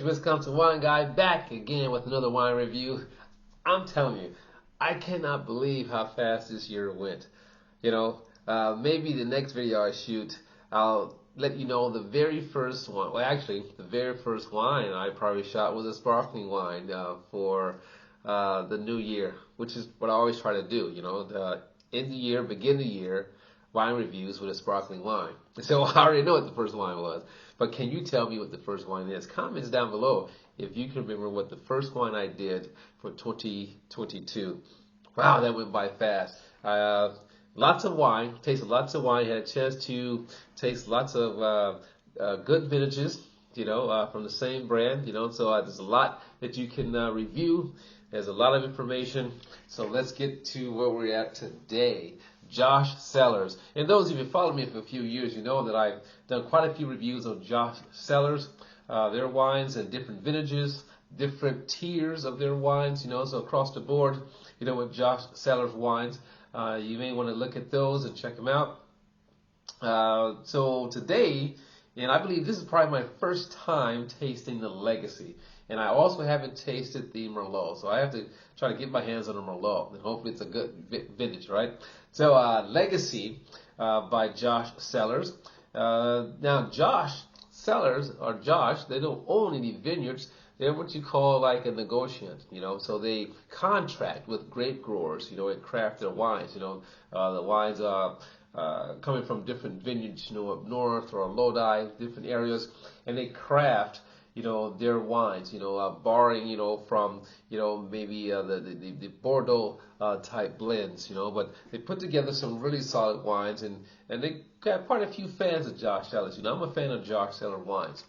your Wisconsin wine guy, back again with another wine review. I'm telling you, I cannot believe how fast this year went. Maybe the next video I shoot, I'll let you know the very first one. Well, actually, the very first wine I probably shot was a sparkling wine for the new year, which is what I always try to do. End the year, begin the year, wine reviews with a sparkling wine. So I already know what the first wine was. But can you tell me what the first wine is? Comments down below if you can remember what the first wine I did for 2022. Wow, that went by fast. Lots of wine, tasted lots of wine, had a chance to taste lots of good vintages, from the same brand, so there's a lot that you can review. There's a lot of information. So let's get to where we're at today. Josh Cellars. And those of you who followed me for a few years, you know that I've done quite a few reviews on Josh Cellars, their wines and different vintages, different tiers of their wines, so across the board, with Josh Cellars wines. You may want to look at those and check them out. So today, and I believe this is probably my first time tasting the Legacy. And I also haven't tasted the Merlot. So I have to try to get my hands on the Merlot. And hopefully it's a good vintage, right? So Legacy by Josh Cellars. Now Josh Cellars, or Josh, they don't own any vineyards. They're what you call like a negotiant, so they contract with grape growers, and craft their wines, the wines are coming from different vineyards, up north or Lodi, different areas, and they craft, their wines, borrowing, from, maybe the Bordeaux type blends, but they put together some really solid wines, and they got quite a few fans of Josh Cellars. I'm a fan of Josh Cellars wines.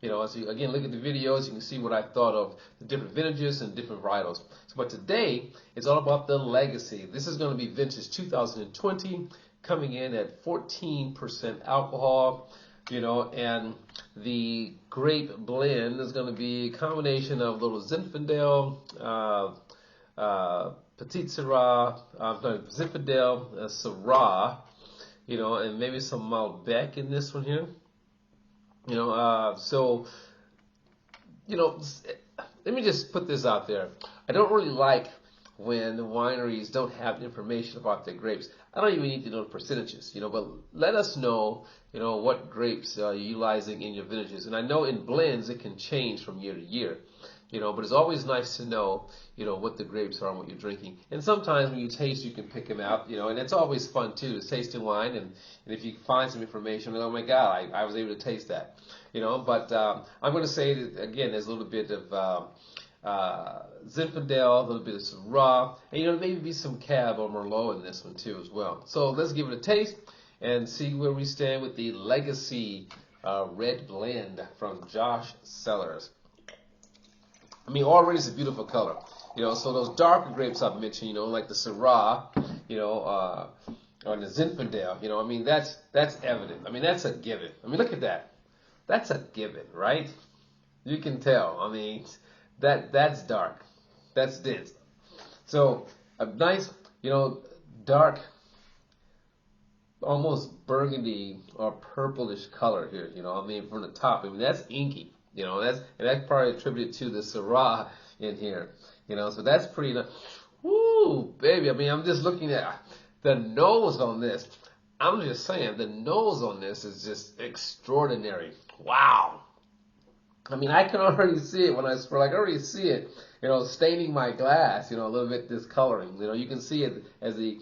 As you, again, look at the videos, you can see what I thought of the different vintages and different varietals. So, but today, it's all about the Legacy. This is going to be vintage 2020, coming in at 14% alcohol, and the grape blend is going to be a combination of little Zinfandel, Syrah, Zinfandel, Syrah, and maybe some Malbec in this one here. Let me just put this out there. I don't really like when the wineries don't have information about their grapes. I don't even need to know the percentages, but let us know, what grapes you're utilizing in your vintages. And I know in blends it can change from year to year, but it's always nice to know, what the grapes are and what you're drinking. And sometimes when you taste, you can pick them out, and it's always fun too, to taste the wine. And if you find some information, oh my God, I was able to taste that, but I'm going to say that, again, there's a little bit of Zinfandel, a little bit of Syrah, and maybe some Cab or Merlot in this one too as well. So let's give it a taste and see where we stand with the Legacy red blend from Josh Cellars. Already it's a beautiful color. So those darker grapes I've mentioned, like the Syrah, or the Zinfandel, that's evident. That's a given. Look at that. That's a given, right? You can tell. That's dark. That's dense. So a nice, dark, almost burgundy or purplish color here, from the top. That's inky, that's probably attributed to the Syrah in here, so that's pretty nice. Woo, baby, I'm just looking at the nose on this. I'm just saying, the nose on this is just extraordinary. Wow. I can already see it when I swirl. I can already see it, staining my glass, a little bit discoloring. You can see it as the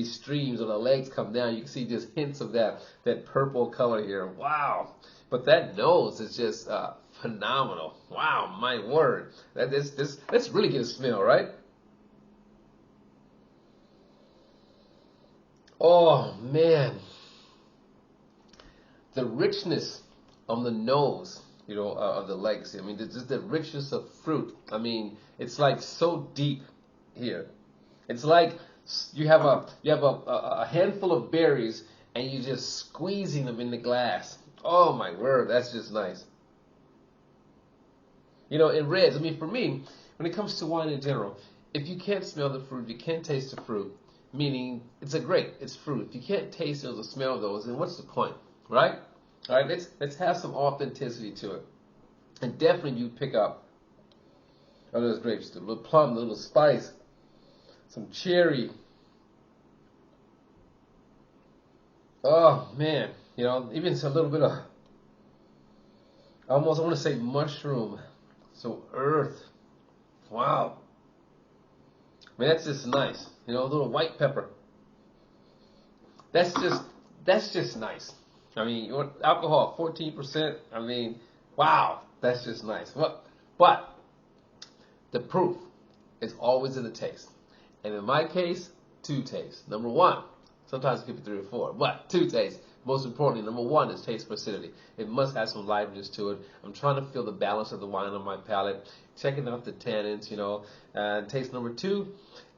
streams or the legs come down. You can see just hints of that purple color here. Wow. But that nose is just phenomenal. Wow, my word. Let's really get a smell, right? Oh, man. The richness on the nose, of the Legacy. Just the richness of fruit. It's like so deep here. It's like you have a handful of berries and you're just squeezing them in the glass. Oh my word, that's just nice. In reds, for me, when it comes to wine in general, if you can't smell the fruit, you can't taste the fruit, meaning it's a grape, it's fruit. If you can't taste those or smell those, then what's the point, right? All right, let's have some authenticity to it. And definitely you pick up, oh, those grapes, the little plum, the little spice, some cherry. Oh man, you know, even a little bit of, almost I want to say mushroom, so earth. Wow, man, that's just nice. You know, a little white pepper. That's just nice. I mean, your alcohol 14%. I mean, wow, that's just nice. But the proof is always in the taste, and in my case, 2 tastes. Number 1, sometimes it could be 3 or 4, but 2 tastes. Most importantly, number 1 is taste for acidity. It must have some liveliness to it. I'm trying to feel the balance of the wine on my palate, checking out the tannins, you know. And taste number 2,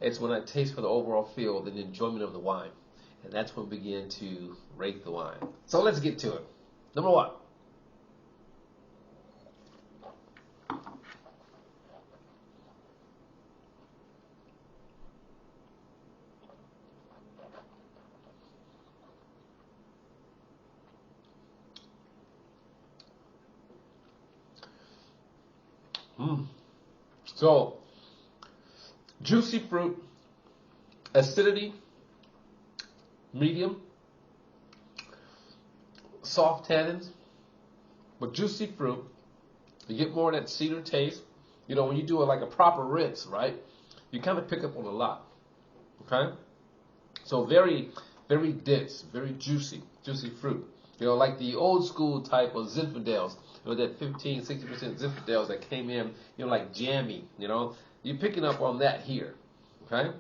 it's when I taste for the overall feel, the enjoyment of the wine. And that's when we begin to rate the wine. So let's get to it. Number 1. So, juicy fruit, acidity, medium, soft tannins, but juicy fruit. You get more of that cedar taste. You know, when you do it like a proper rinse, right? You kind of pick up on a lot. Okay? So very, very dense, very juicy fruit. You know, like the old school type of Zinfandels. You know, that 15, 60% Zinfandels that came in, you know, like jammy, you know. You're picking up on that here. Okay?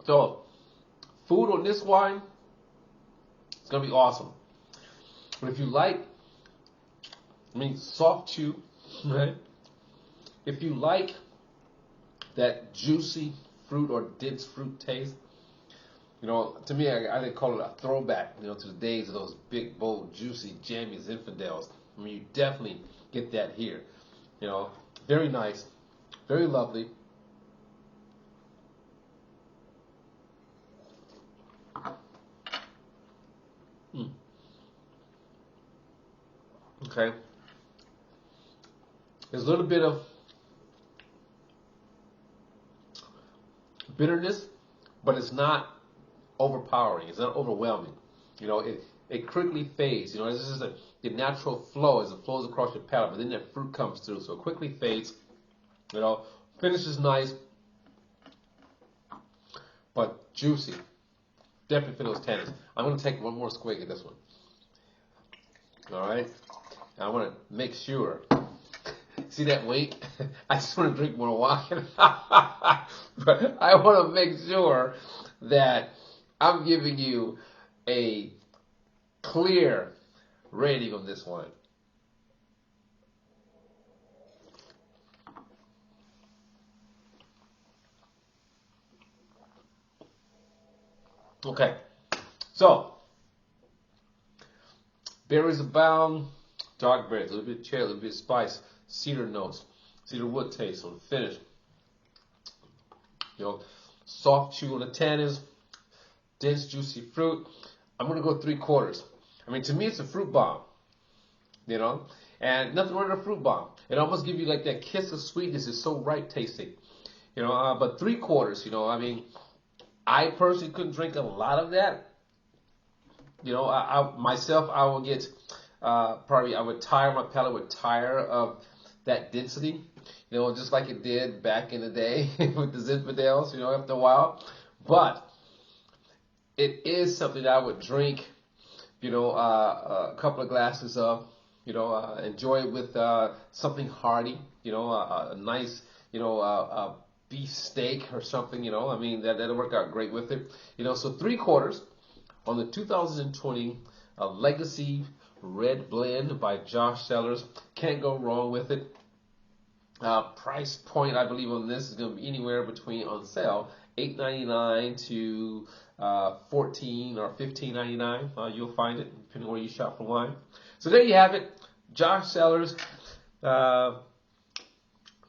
So, food on this wine, it's going to be awesome. But if you like, I mean, soft chew, right? If you like that juicy fruit or dense fruit taste, you know, to me, I call it a throwback, you know, to the days of those big, bold, juicy, jammy Zinfandels. I mean, you definitely get that here. You know, very nice, very lovely. Okay. There's a little bit of bitterness, but it's not overpowering. It's not overwhelming. You know, it quickly fades. You know, this is the natural flow as it flows across your palate, but then that fruit comes through, so it quickly fades. You know, finishes nice, but juicy. Definitely feel those tannins. I'm going to take one more swig of this one. All right. I want to make sure. See that wait? I just want to drink more wine. But I want to make sure that I'm giving you a clear rating on this wine. Okay. So, berries abound, dark berries, a little bit of cherry, a little bit of spice, cedar notes, cedar wood taste on the finish. You know, soft chew on the tannins, dense juicy fruit. I'm gonna go 3/4. I mean, to me, it's a fruit bomb. You know, and nothing wrong with a fruit bomb. It almost gives you like that kiss of sweetness. It's so ripe tasting. You know, but 3/4. You know, I mean, I personally couldn't drink a lot of that. You know, myself, I will get probably my palate would tire of that density. You know, just like it did back in the day with the Zinfandels. You know, after a while, but it is something that I would drink. You know, a couple of glasses of. You know, enjoy it with something hearty. You know, a nice, you know, beef steak or something. You know, I mean that'll work out great with it. You know, so 3/4 on the 2020 Legacy Red Blend by Josh Cellars. Can't go wrong with it. Price point, I believe, on this is going to be anywhere between, on sale, $8.99 to $14 or $15.99. You'll find it depending on where you shop for wine. So there you have it, Josh Cellars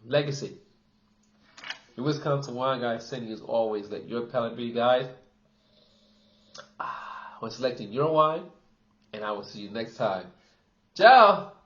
Legacy Your Wisconsin wine guy sending is always let your palate be guide when selecting your wine, and I will see you next time. Ciao!